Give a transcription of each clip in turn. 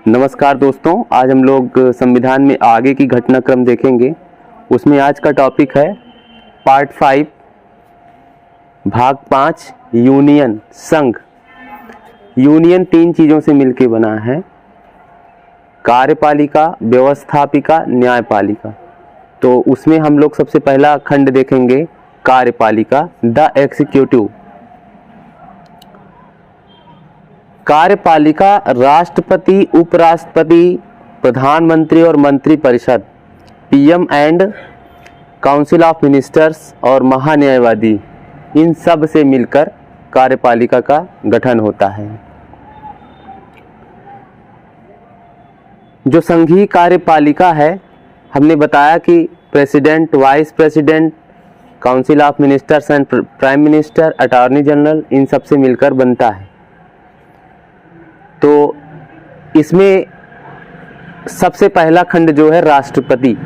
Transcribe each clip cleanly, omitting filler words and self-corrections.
नमस्कार दोस्तों, आज हम लोग संविधान में आगे की घटनाक्रम देखेंगे। उसमें आज का टॉपिक है पार्ट 5 भाग 5 यूनियन, संघ। यूनियन 3 चीज़ों से मिलकर बना है, कार्यपालिका, व्यवस्थापिका, न्यायपालिका। तो उसमें हम लोग सबसे पहला खंड देखेंगे कार्यपालिका, द एग्जीक्यूटिव। कार्यपालिका राष्ट्रपति, उपराष्ट्रपति, प्रधानमंत्री और मंत्रिपरिषद, PM and council of ministers और महान्यायवादी, इन सब से मिलकर कार्यपालिका का गठन होता है। जो संघीय कार्यपालिका है, हमने बताया कि president, vice president, council of ministers and prime minister, attorney general, इन सब से मिलकर बनता है। तो इसमें सबसे पहला खंड जो है राष्ट्रपति,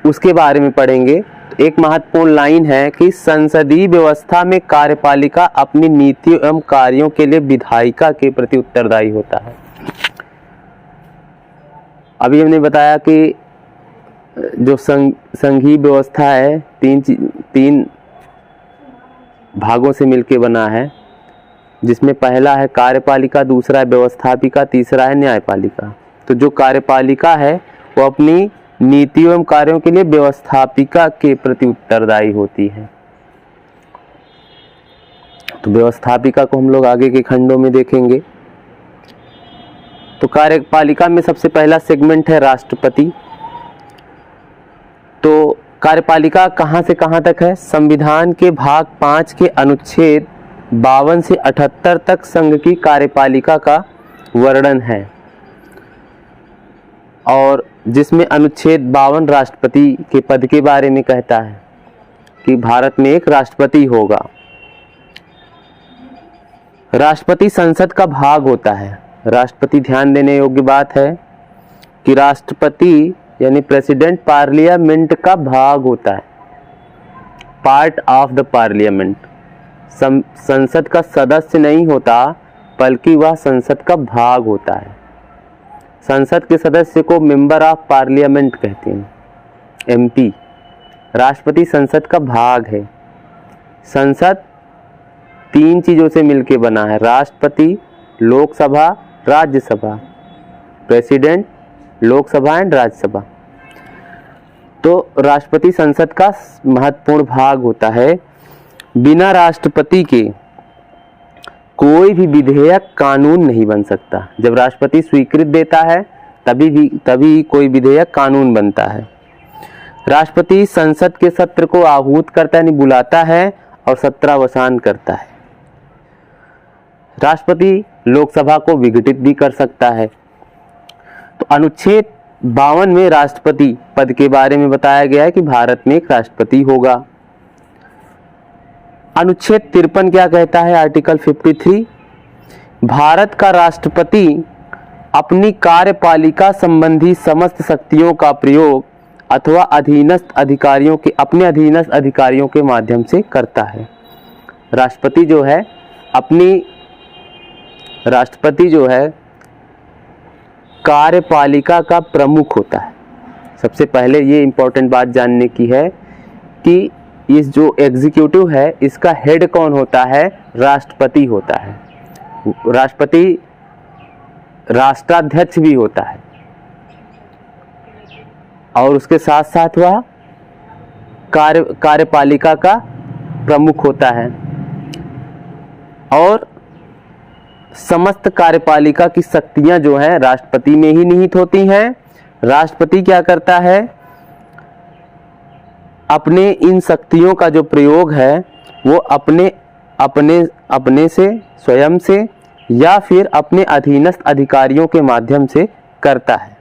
उसके बारे में पढ़ेंगे। एक महत्वपूर्ण लाइन है कि संसदीय व्यवस्था में कार्यपालिका अपनी नीतियों एवं कार्यों के लिए विधायिका के प्रति उत्तरदायी होता है। अभी हमने बताया कि जो संघीय व्यवस्था है तीन भागों से मिलकर बना है, जिसमें पहला है कार्यपालिका, दूसरा है व्यवस्थापिका, तीसरा है न्यायपालिका। तो जो कार्यपालिका है वो अपनी नीतियों एवं कार्यों के लिए व्यवस्थापिका के प्रति उत्तरदायी होती है। तो व्यवस्थापिका को हम लोग आगे के खंडों में देखेंगे। तो कार्यपालिका में सबसे पहला सेगमेंट है राष्ट्रपति। तो कार्यपालिका कहां से कहां तक है? संविधान के भाग 5 के अनुच्छेद 52 से 78 तक संघ की कार्यपालिका का वर्णन है, और जिसमें अनुच्छेद 52 राष्ट्रपति के पद के बारे में कहता है कि भारत में एक राष्ट्रपति होगा। राष्ट्रपति संसद का भाग होता है। राष्ट्रपति, ध्यान देने योग्य बात है कि राष्ट्रपति यानी प्रेसिडेंट पार्लियामेंट का भाग होता है, पार्ट ऑफ द पार्लियामेंट। संसद का सदस्य नहीं होता, बल्कि वह संसद का भाग होता है। संसद के सदस्य को मेंबर ऑफ पार्लियामेंट कहते हैं, एमपी। राष्ट्रपति संसद का भाग है। संसद 3 चीजों से मिलकर बना है, राष्ट्रपति, लोकसभा, राज्यसभा, प्रेसिडेंट, लोकसभा एंड राज्यसभा। तो राष्ट्रपति संसद का महत्वपूर्ण भाग होता है। बिना राष्ट्रपति के कोई भी विधेयक कानून नहीं बन सकता। जब राष्ट्रपति स्वीकृति देता है तभी कोई विधेयक कानून बनता है। राष्ट्रपति संसद के सत्र को आहूत करता है, बुलाता है और सत्रावसान करता है। राष्ट्रपति लोकसभा को विघटित भी कर सकता है। तो अनुच्छेद 52 में राष्ट्रपति पद के बारे में बताया गया है कि भारत में एक राष्ट्रपति होगा। अनुच्छेद 53 क्या कहता है? आर्टिकल 53, भारत का राष्ट्रपति अपनी कार्यपालिका संबंधी समस्त शक्तियों का प्रयोग अथवा अधीनस्थ अधिकारियों के माध्यम से करता है। राष्ट्रपति जो है कार्यपालिका का प्रमुख होता है। सबसे पहले ये इंपॉर्टेंट बात जानने की है कि इस जो एग्जीक्यूटिव है, इसका हेड कौन होता है? राष्ट्रपति होता है। राष्ट्रपति राष्ट्राध्यक्ष भी होता है, और उसके साथ साथ वह कार्यपालिका का प्रमुख होता है। और समस्त कार्यपालिका की शक्तियां जो हैं राष्ट्रपति में ही निहित होती हैं। राष्ट्रपति क्या करता है? अपने इन शक्तियों का जो प्रयोग है वो अपने से, स्वयं से, या फिर अपने अधीनस्थ अधिकारियों के माध्यम से करता है।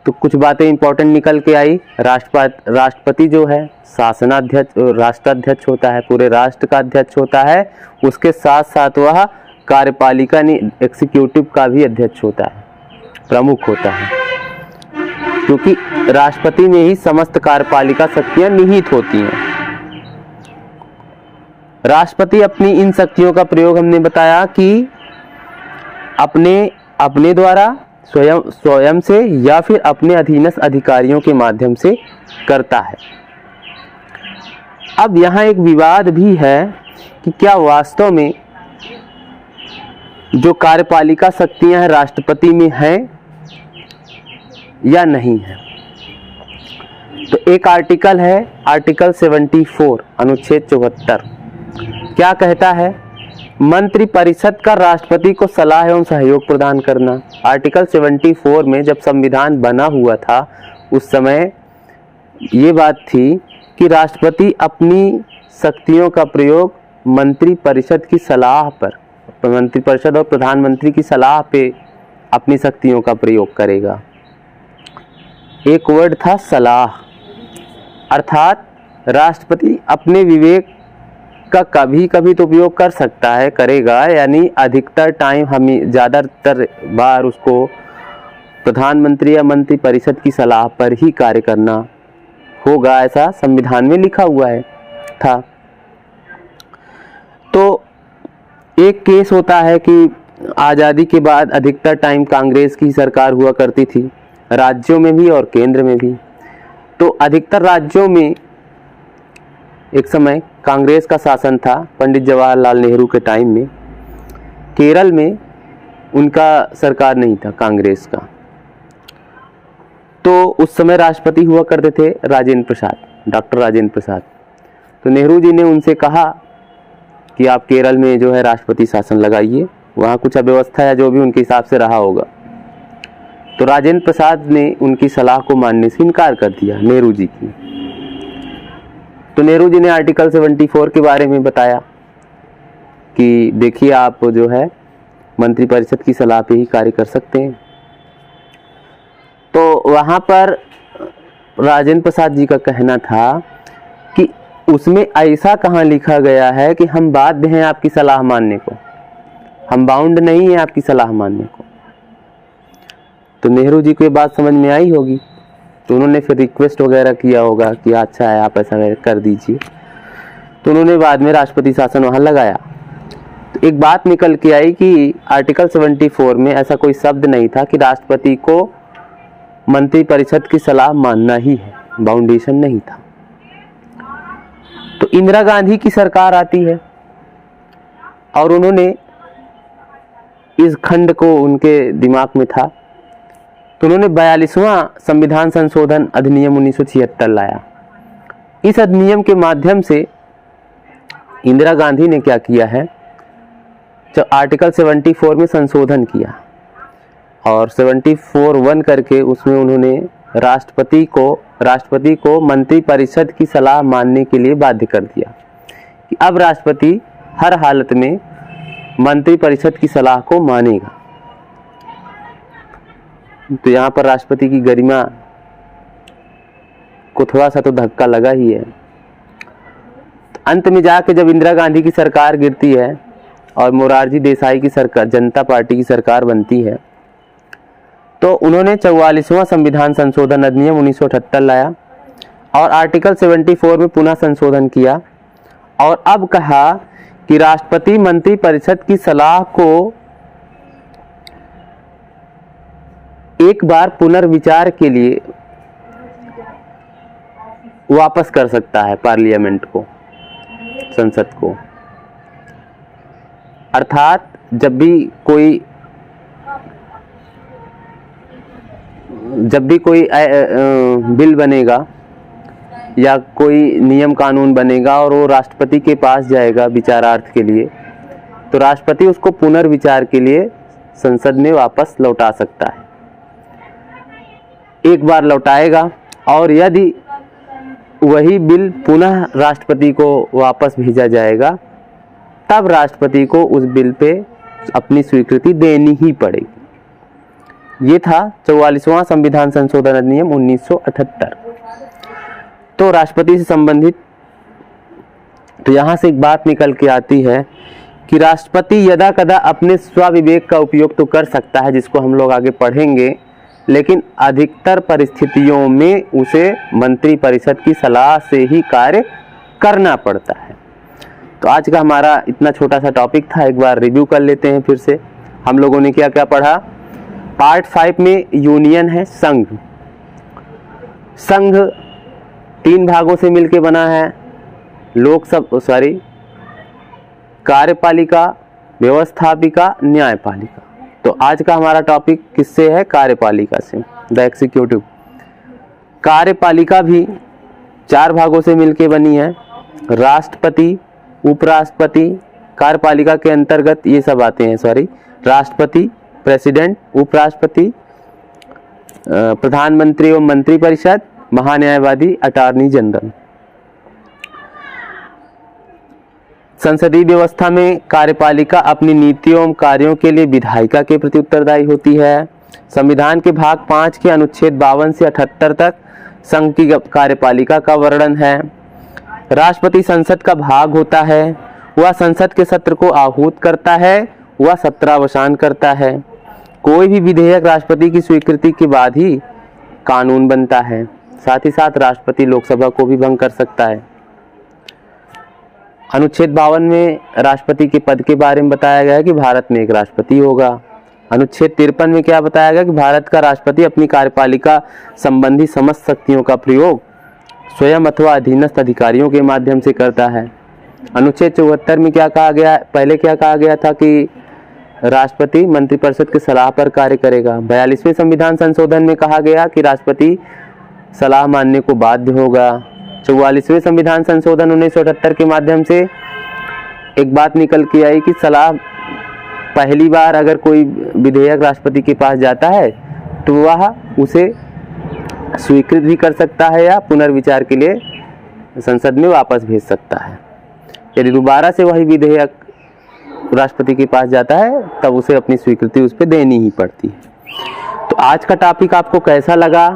तो कुछ बातें इंपॉर्टेंट निकल के आई। राष्ट्रपति जो है शासनाध्यक्ष, राष्ट्राध्यक्ष होता है, पूरे राष्ट्र का अध्यक्ष होता है। उसके साथ साथ वह कार्यपालिका एग्जीक्यूटिव का भी अध्यक्ष होता है, प्रमुख होता है, क्योंकि राष्ट्रपति में ही समस्त कार्यपालिका शक्तियां निहित होती हैं। राष्ट्रपति अपनी इन शक्तियों का प्रयोग हमने बताया कि अपने द्वारा स्वयं से या फिर अपने अधीनस्थ अधिकारियों के माध्यम से करता है। अब यहाँ एक विवाद भी है कि क्या वास्तव में जो कार्यपालिका शक्तियां हैं राष्ट्रपति में हैं या नहीं है। तो एक आर्टिकल है, आर्टिकल 74 अनुच्छेद 74, क्या कहता है? मंत्रिपरिषद का राष्ट्रपति को सलाह एवं सहयोग प्रदान करना। आर्टिकल 74 में जब संविधान बना हुआ था उस समय ये बात थी कि राष्ट्रपति अपनी शक्तियों का प्रयोग मंत्रिपरिषद की सलाह पर, मंत्रिपरिषद और प्रधानमंत्री की सलाह पे अपनी शक्तियों का प्रयोग करेगा। एक वर्ड था सलाह, अर्थात राष्ट्रपति अपने विवेक का कभी कभी तो उपयोग कर सकता है, करेगा, यानी अधिकतर टाइम हमें ज़्यादातर बार उसको प्रधानमंत्री या मंत्रिपरिषद की सलाह पर ही कार्य करना होगा, ऐसा संविधान में लिखा हुआ है था। तो एक केस होता है कि आज़ादी के बाद अधिकतर टाइम कांग्रेस की सरकार हुआ करती थी, राज्यों में भी और केंद्र में भी। तो अधिकतर राज्यों में एक समय कांग्रेस का शासन था, पंडित जवाहरलाल नेहरू के टाइम में। केरल में उनका सरकार नहीं था, कांग्रेस का। तो उस समय राष्ट्रपति हुआ करते थे राजेंद्र प्रसाद, डॉक्टर राजेंद्र प्रसाद। तो नेहरू जी ने उनसे कहा कि आप केरल में जो है राष्ट्रपति शासन लगाइए, वहाँ कुछ अव्यवस्था या जो भी उनके हिसाब से रहा होगा। तो राजेंद्र प्रसाद ने उनकी सलाह को मानने से इनकार कर दिया, नेहरू जी की। तो नेहरू जी ने आर्टिकल 74 के बारे में बताया कि देखिए आप जो है मंत्रिपरिषद की सलाह पे ही कार्य कर सकते हैं। तो वहाँ पर राजेंद्र प्रसाद जी का कहना था कि उसमें ऐसा कहाँ लिखा गया है कि हम बाध्य हैं आपकी सलाह मानने को, हम बाउंड नहीं हैं आपकी सलाह मानने को। तो नेहरू जी को ये बात समझ में आई होगी, तो उन्होंने फिर रिक्वेस्ट वगैरह किया होगा कि अच्छा है आप ऐसा कर दीजिए। तो उन्होंने बाद में राष्ट्रपति शासन वहाँ लगाया। तो एक बात निकल के आई कि आर्टिकल 74 में ऐसा कोई शब्द नहीं था कि राष्ट्रपति को मंत्रिपरिषद की सलाह मानना ही है, बाउंडेशन नहीं था। तो इंदिरा गांधी की सरकार आती है और उन्होंने इस खंड को, उनके दिमाग में था, तो उन्होंने 42वां संविधान संशोधन अधिनियम 1976 लाया। इस अधिनियम के माध्यम से इंदिरा गांधी ने क्या किया है, जब आर्टिकल 74 में संशोधन किया और 74(1) करके उसमें उन्होंने राष्ट्रपति को मंत्रिपरिषद की सलाह मानने के लिए बाध्य कर दिया कि अब राष्ट्रपति हर हालत में मंत्रिपरिषद की सलाह को मानेगा। तो यहाँ पर राष्ट्रपति की गरिमा को थोड़ा सा तो धक्का लगा ही है। तो अंत में जाके जब इंदिरा गांधी की सरकार गिरती है और मोरारजी देसाई की सरकार, जनता पार्टी की सरकार बनती है, तो उन्होंने 44वां संविधान संशोधन अधिनियम 1978 लाया और आर्टिकल 74 में पुनः संशोधन किया और अब कहा कि राष्ट्रपति मंत्रिपरिषद की सलाह को एक बार पुनर्विचार के लिए वापस कर सकता है पार्लियामेंट को, संसद को। अर्थात जब भी कोई बिल बनेगा या कोई नियम कानून बनेगा और वो राष्ट्रपति के पास जाएगा विचारार्थ के लिए, तो राष्ट्रपति उसको पुनर्विचार के लिए संसद में वापस लौटा सकता है। एक बार लौटाएगा और यदि वही बिल पुनः राष्ट्रपति को वापस भेजा जाएगा, तब राष्ट्रपति को उस बिल पे अपनी स्वीकृति देनी ही पड़ेगी। ये था 44वां संविधान संशोधन अधिनियम 1978। तो राष्ट्रपति से संबंधित, तो यहाँ से एक बात निकल के आती है कि राष्ट्रपति यदा कदा अपने स्वविवेक का उपयोग तो कर सकता है, जिसको हम लोग आगे पढ़ेंगे, लेकिन अधिकतर परिस्थितियों में उसे मंत्रिपरिषद की सलाह से ही कार्य करना पड़ता है। तो आज का हमारा इतना छोटा सा टॉपिक था, एक बार रिव्यू कर लेते हैं फिर से। हम लोगों ने क्या क्या पढ़ा। पार्ट 5 में यूनियन है संघ। संघ 3 भागों से मिलकर बना है, कार्यपालिका, व्यवस्थापिका, न्यायपालिका। तो आज का हमारा टॉपिक किससे है? कार्यपालिका से, द एग्जीक्यूटिव। कार्यपालिका भी 4 भागों से मिलकर बनी है, राष्ट्रपति, उपराष्ट्रपति। कार्यपालिका के अंतर्गत ये सब आते हैं, राष्ट्रपति, प्रेसिडेंट, उपराष्ट्रपति, प्रधानमंत्री एवं मंत्रिपरिषद, महान्यायवादी, अटॉर्नी जनरल। संसदीय व्यवस्था में कार्यपालिका अपनी नीतियों एवं कार्यों के लिए विधायिका के प्रति उत्तरदायी होती है। संविधान के भाग 5 के अनुच्छेद 52 से 78 तक संघ की कार्यपालिका का वर्णन है। राष्ट्रपति संसद का भाग होता है, वह संसद के सत्र को आहूत करता है, वह सत्रावसान करता है। कोई भी विधेयक राष्ट्रपति की स्वीकृति के बाद ही कानून बनता है। साथ ही साथ राष्ट्रपति लोकसभा को भी भंग कर सकता है। अनुच्छेद 52 में राष्ट्रपति के पद के बारे में बताया गया है कि भारत में एक राष्ट्रपति होगा। अनुच्छेद 53 में क्या बताया गया कि भारत का राष्ट्रपति अपनी कार्यपालिका संबंधी समस्त शक्तियों का प्रयोग स्वयं अथवा अधीनस्थ अधिकारियों के माध्यम से करता है। अनुच्छेद 74 में क्या कहा गया, पहले क्या कहा गया था कि राष्ट्रपति मंत्रिपरिषद की सलाह पर कार्य करेगा। 42वें संविधान संशोधन में कहा गया कि राष्ट्रपति सलाह मानने को बाध्य होगा। 44वें संविधान संशोधन 1978 के माध्यम से एक बात निकल के आई कि सलाह, पहली बार अगर कोई विधेयक राष्ट्रपति के पास जाता है तो वह उसे स्वीकृत भी कर सकता है या पुनर्विचार के लिए संसद में वापस भेज सकता है। यदि दोबारा से वही विधेयक राष्ट्रपति के पास जाता है तब उसे अपनी स्वीकृति उस पर देनी ही पड़ती है। तो आज का टॉपिक आपको कैसा लगा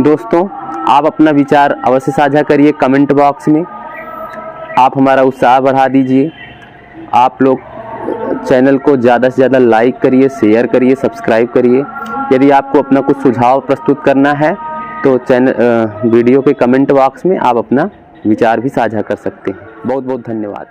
दोस्तों? आप अपना विचार अवश्य साझा करिए कमेंट बॉक्स में। आप हमारा उत्साह बढ़ा दीजिए। आप लोग चैनल को ज़्यादा से ज़्यादा लाइक करिए, शेयर करिए, सब्सक्राइब करिए। यदि आपको अपना कुछ सुझाव प्रस्तुत करना है तो वीडियो के कमेंट बॉक्स में आप अपना विचार भी साझा कर सकते हैं। बहुत बहुत धन्यवाद।